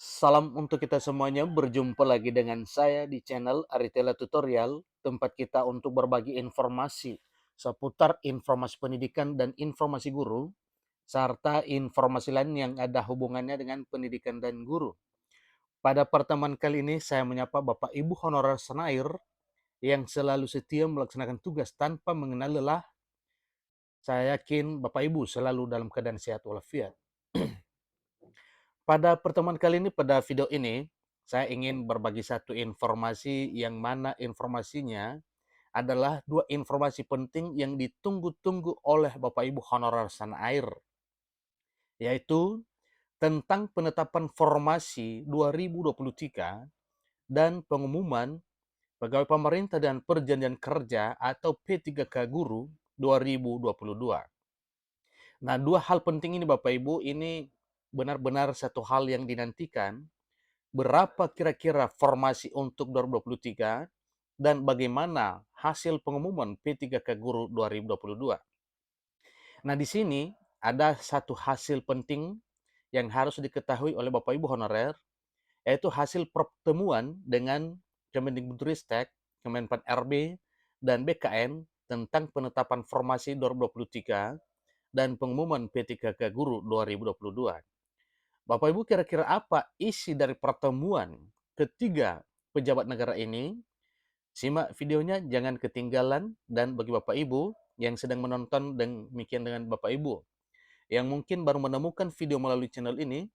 Salam untuk kita semuanya, berjumpa lagi dengan saya di channel Aritela Tutorial, tempat kita untuk berbagi informasi seputar informasi pendidikan dan informasi guru, serta informasi lain yang ada hubungannya dengan pendidikan dan guru. Pada pertemuan kali ini, saya menyapa Bapak Ibu Honorer Senair yang selalu setia melaksanakan tugas tanpa mengenal lelah. Saya yakin Bapak Ibu selalu dalam keadaan sehat walafiat. Pada pertemuan kali ini, pada video ini, saya ingin berbagi satu informasi yang mana informasinya adalah dua informasi penting yang ditunggu-tunggu oleh Bapak Ibu honorer tanah air, yaitu tentang penetapan formasi 2023 dan pengumuman pegawai pemerintah dan perjanjian kerja atau P3K Guru 2022. Nah, dua hal penting ini Bapak Ibu, ini benar-benar satu hal yang dinantikan. Berapa kira-kira formasi untuk 2023 dan bagaimana hasil pengumuman P3K Guru 2022. Nah, di sini ada satu hasil penting yang harus diketahui oleh Bapak Ibu honorer, yaitu hasil pertemuan dengan Kemendikbudristek, Kemenpan RB, dan BKN tentang penetapan formasi 2023 dan pengumuman P3K Guru 2022. Bapak Ibu, kira-kira apa isi dari pertemuan ketiga pejabat negara ini? Simak videonya, jangan ketinggalan. Dan bagi Bapak Ibu yang sedang menonton dan demikian dengan Bapak Ibu yang mungkin baru menemukan video melalui channel ini,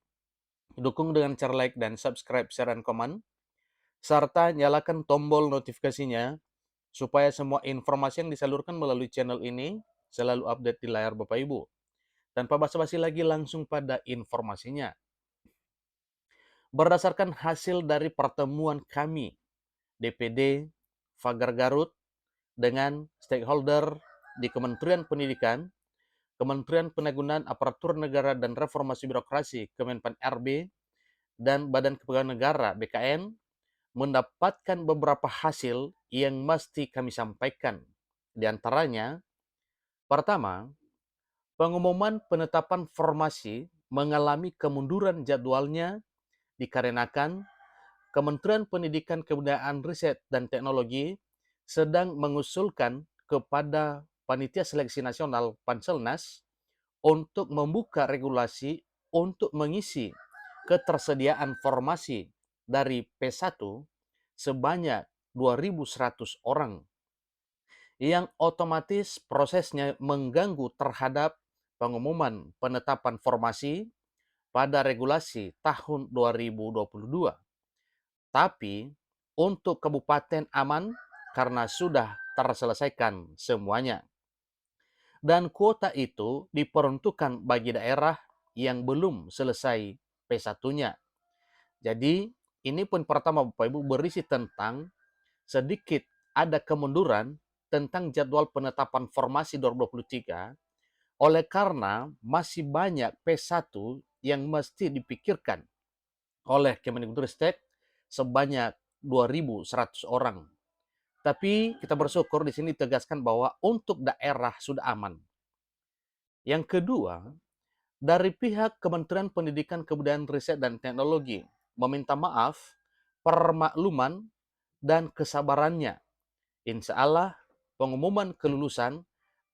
dukung dengan cara like dan subscribe, share, dan komen, serta nyalakan tombol notifikasinya supaya semua informasi yang disalurkan melalui channel ini selalu update di layar Bapak Ibu. Tanpa basa-basi lagi, langsung pada informasinya. Berdasarkan hasil dari pertemuan kami, DPD Fagar Garut, dengan stakeholder di Kementerian Pendidikan, Kementerian Penanggulangan Aparatur Negara dan Reformasi Birokrasi Kemenpan RB, dan Badan Kepegawaian Negara BKN, mendapatkan beberapa hasil yang mesti kami sampaikan. Di antaranya, pertama, pengumuman penetapan formasi mengalami kemunduran jadwalnya dikarenakan Kementerian Pendidikan, Kebudayaan, Riset, dan Teknologi sedang mengusulkan kepada Panitia Seleksi Nasional Panselnas untuk membuka regulasi untuk mengisi ketersediaan formasi dari P1 sebanyak 2.100 orang, yang otomatis prosesnya mengganggu terhadap pengumuman penetapan formasi pada regulasi tahun 2022. Tapi untuk kabupaten aman karena sudah terselesaikan semuanya. Dan kuota itu diperuntukkan bagi daerah yang belum selesai P1-nya. Jadi ini pun pertama Bapak Ibu berisi tentang sedikit ada kemunduran tentang jadwal penetapan formasi 2023 oleh karena masih banyak P1 yang mesti dipikirkan oleh Kemendikbudristek sebanyak 2.100 orang. Tapi kita bersyukur di sini ditegaskan bahwa untuk daerah sudah aman. Yang kedua, dari pihak Kementerian Pendidikan, Kebudayaan, Riset, dan Teknologi meminta maaf, permakluman, dan kesabarannya. Insya Allah, pengumuman kelulusan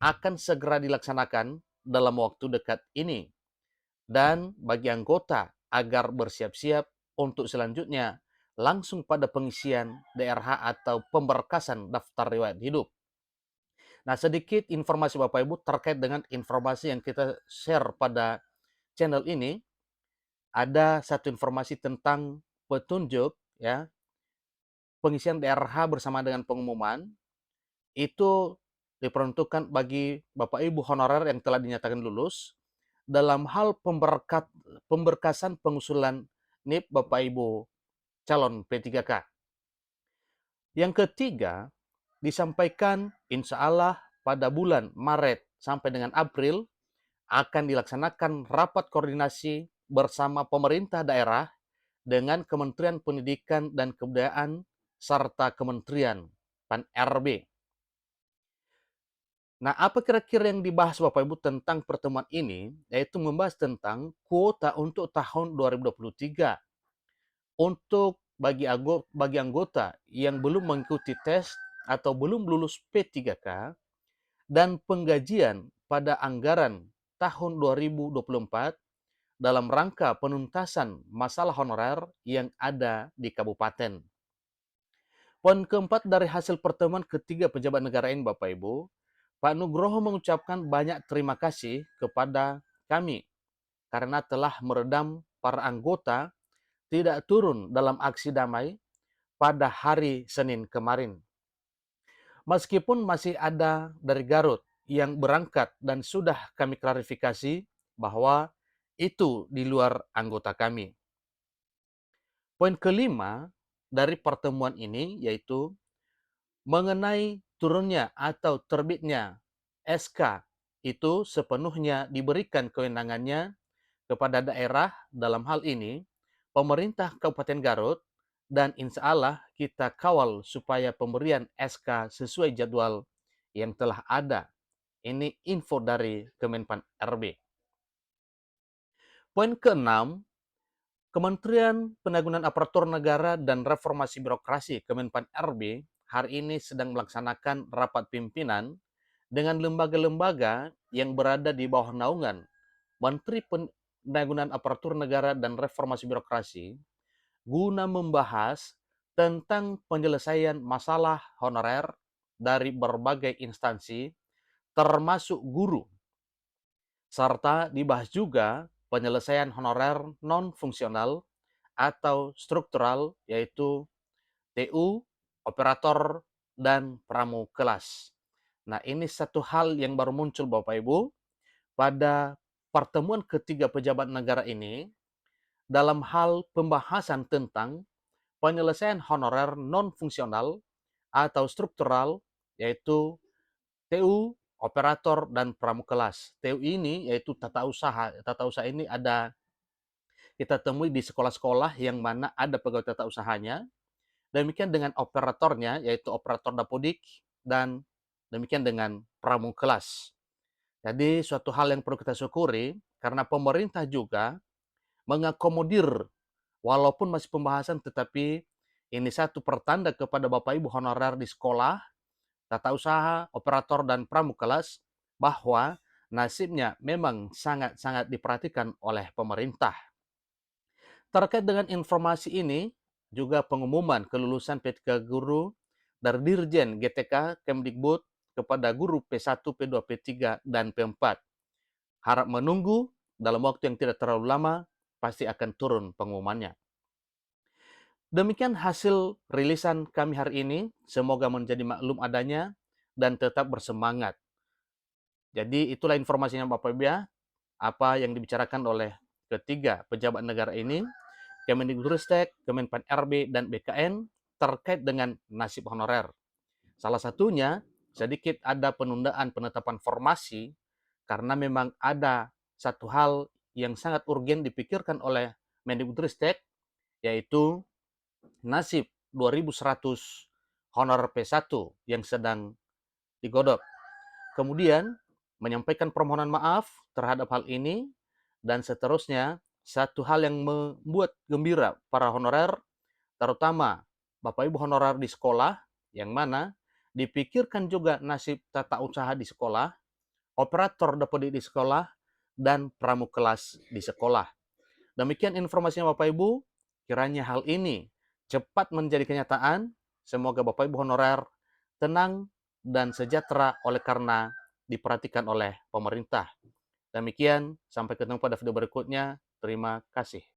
akan segera dilaksanakan dalam waktu dekat ini. Dan bagi anggota agar bersiap-siap untuk selanjutnya langsung pada pengisian DRH atau pemberkasan daftar riwayat hidup. Nah, sedikit informasi Bapak Ibu terkait dengan informasi yang kita share pada channel ini. Ada satu informasi tentang petunjuk ya, pengisian DRH bersama dengan pengumuman itu diperuntukkan bagi Bapak Ibu honorer yang telah dinyatakan lulus dalam hal pemberkasan pengusulan NIP Bapak Ibu calon P3K. Yang ketiga, disampaikan insya Allah pada bulan Maret sampai dengan April akan dilaksanakan rapat koordinasi bersama pemerintah daerah dengan Kementerian Pendidikan dan Kebudayaan serta Kementerian Pan-RB. Nah, apa kira-kira yang dibahas Bapak Ibu tentang pertemuan ini? Yaitu membahas tentang kuota untuk tahun 2023. Untuk bagi anggota yang belum mengikuti tes atau belum lulus P3K dan penggajian pada anggaran tahun 2024 dalam rangka penuntasan masalah honorer yang ada di kabupaten. Poin keempat dari hasil pertemuan ketiga pejabat negara ini, Bapak Ibu, Pak Nugroho mengucapkan banyak terima kasih kepada kami karena telah meredam para anggota tidak turun dalam aksi damai pada hari Senin kemarin. Meskipun masih ada dari Garut yang berangkat dan sudah kami klarifikasi bahwa itu di luar anggota kami. Poin kelima dari pertemuan ini yaitu mengenai turunnya atau terbitnya SK itu sepenuhnya diberikan kewenangannya kepada daerah, dalam hal ini pemerintah Kabupaten Garut, dan insya Allah kita kawal supaya pemberian SK sesuai jadwal yang telah ada. Ini info dari Kemenpan RB. Poin keenam, Kementerian Penanggulangan Aparatur Negara dan Reformasi Birokrasi Kemenpan RB hari ini sedang melaksanakan rapat pimpinan dengan lembaga-lembaga yang berada di bawah naungan Menteri Penanggulangan Aparatur Negara dan Reformasi Birokrasi guna membahas tentang penyelesaian masalah honorer dari berbagai instansi termasuk guru, serta dibahas juga penyelesaian honorer non-fungsional atau struktural, yaitu TU, operator, dan pramu kelas. Nah, ini satu hal yang baru muncul Bapak Ibu pada pertemuan ketiga pejabat negara ini dalam hal pembahasan tentang penyelesaian honorer non-fungsional atau struktural, yaitu TU, operator, dan pramukelas. TU ini yaitu tata usaha. Tata usaha ini kita temui di sekolah-sekolah yang mana ada pegawai tata usahanya. Demikian dengan operatornya, yaitu operator dapodik, dan demikian dengan pramukelas. Jadi suatu hal yang perlu kita syukuri, karena pemerintah juga mengakomodir, walaupun masih pembahasan, tetapi ini satu pertanda kepada Bapak Ibu honorer di sekolah, tata usaha, operator, dan pramukelas, bahwa nasibnya memang sangat-sangat diperhatikan oleh pemerintah. Terkait dengan informasi ini, juga pengumuman kelulusan P3 guru dari Dirjen GTK Kemdikbud kepada guru P1, P2, P3, dan P4. Harap menunggu, dalam waktu yang tidak terlalu lama, pasti akan turun pengumumannya. Demikian hasil rilisan kami hari ini. Semoga menjadi maklum adanya dan tetap bersemangat. Jadi itulah informasinya Bapak Ibu ya, apa yang dibicarakan oleh ketiga pejabat negara ini, Kemendikbudristek, Kemenpan RB, dan BKN terkait dengan nasib honorer. Salah satunya sedikit ada penundaan penetapan formasi karena memang ada satu hal yang sangat urgen dipikirkan oleh Mendikbudristek, yaitu nasib 2.100 honor P1 yang sedang digodok. Kemudian menyampaikan permohonan maaf terhadap hal ini, dan seterusnya satu hal yang membuat gembira para honorer, terutama Bapak Ibu honorer di sekolah, yang mana dipikirkan juga nasib tata usaha di sekolah, operator dapodik di sekolah, dan pramukelas di sekolah. Demikian informasinya Bapak Ibu, kiranya hal ini cepat menjadi kenyataan. Semoga Bapak Ibu honorer tenang dan sejahtera oleh karena diperhatikan oleh pemerintah. Demikian, sampai ketemu pada video berikutnya. Terima kasih.